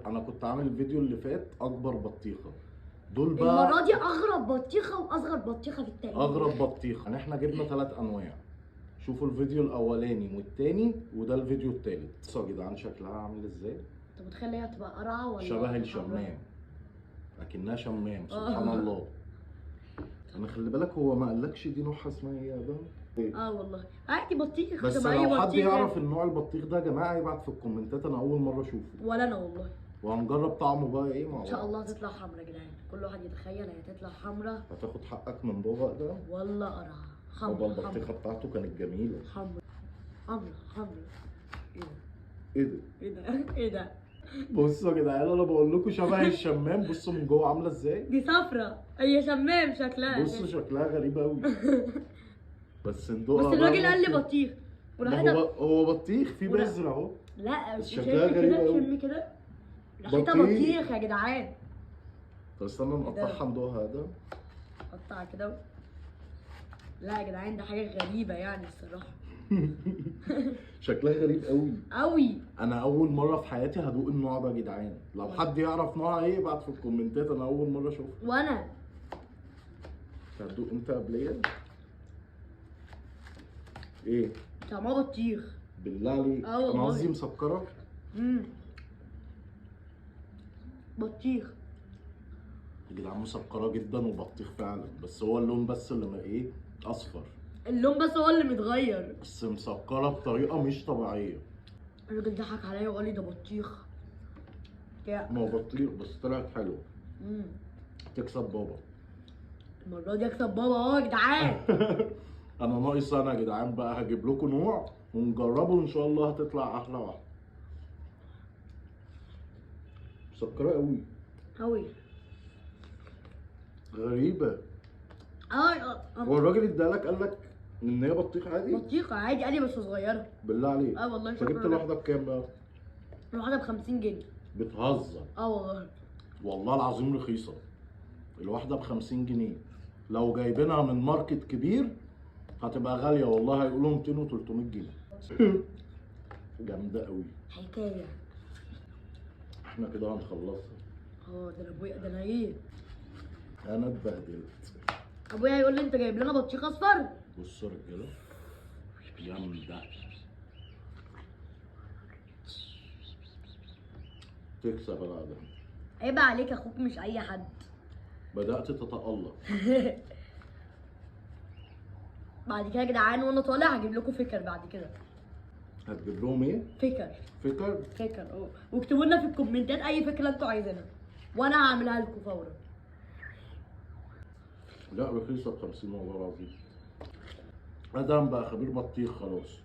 انا كنت عامل الفيديو اللي فات اكبر بطيخه، دول بقى المرة دي أغرب بطيخة وأصغر بطيخة في التاريخ. اغرب بطيخه. يعني احنا جبنا 3 انواع، شوفوا الفيديو الاولاني والتاني وده الفيديو التالت. بصوا يا جدعان شكلها عامل ازاي، أنت متخيل هي هتبقى قرعة ولا شبه حمرا؟ الشمام، لكنها شمام سبحان الله. انا خلي بالك هو ما قالكش دي نوعها اسمها ايه يا ده؟ والله عادي بطيخ بس شبه أي لو حد بطيخ يعرف يعني. النوع البطيخ ده يا جماعه يبعت في الكومنتات، انا اول مره اشوفه. ولا أنا والله. وهنجرب طعمه بقى ايه مع بعض. إن شاء الله هتطلع حمرا يا جدعان، كل واحد يتخيل هي هتطلع حمرا هتاخد حقك من بابا ده. ولا قرعة. بابا حمرا البطيخه بتاعته كانت جميله. حمرا حمرا حمرا. ايه ده؟ إيه ده؟ إيه ده؟ بصوا يا جدعان انا بقول لكم شبه الشمام، بصوا من جوه عامله ازاي. دي صفرة، هي شمام شكلها. بصوا شكلها غريب قوي. بس ندوقها بس الراجل بقى قال لي ممكن. بطيخ ما هو بطيخ فيه بذر اهو. لا بس شكلها غريب كده، قوي. شم كده ريحتها بطيخ. بطيخ يا جدعان. طب استنى نقطعها ندوقها ده. قطع كده. لا يا جدعان ده حاجة غريبة يعني الصراحة. شكلها غريب قوي قوي. انا اول مره في حياتي هدوق النوع ده يا جدعان، لو حد يعرف نوعها ايه يبعت في الكومنتات، انا اول مره اشوفها. وانا هتدوق انت قبليه؟ ايه طعمها بطيخ. بالله عليك؟ والله. انا قصدي مسكره. بطيخ يا جدعان مسكره جدا وبطيخ فعلا، بس هو اللون بس اللي ما ايه اصفر، اللون بس هو اللي متغير. بس مسكره بطريقه مش طبيعيه. الراجل ضحك عليا وقال لي ده بطيخ. ما هو بطيخ بس طلعت حلوه. تكسب بابا. المرة دي اكسب بابا اهو يا جدعان. انا ناقص انا يا جدعان بقى هجيب لكم نوع ونجربه ان شاء الله هتطلع احلى واحده. مسكره قوي. قوي. غريبه. هو اه الراجل ادالك قال لك ان هي بطيخ عادي؟ بطيخة عادي قال لي بس صغيرة. بالله عليك. والله. انت جبت الواحده بكام بقى؟ الواحدة ب50 جنيه. بتهزر. والله. والله العظيم رخيصه، الواحده ب50 جنيه. لو جايبينها من ماركت كبير هتبقى غاليه والله، هيقولوا 200 و 300 جنيه. جامده قوي. حكاية. احنا كده هنخلصها. ده انا ابويا ده انا ايه؟ انا اتبهدلت. ابويا هيقول لي انت جايب لنا بطيخ اصفر. بصوا يا رجاله جامده. تكسب بقى ده. عيب عليك اخوك مش اي حد. بدأت تتألق. بعد كده يا جدعان وانا طالع هجيب لكم فكر بعد كده. هتجيب لهم ايه؟ فكر. فكر. واكتبوا لنا في الكومنتات اي فكره انتوا عايزينها وانا هعملها لكم فورا. لا رخيصة ب50 والله العظيم. ادم بقى خبير بطيخ خلاص.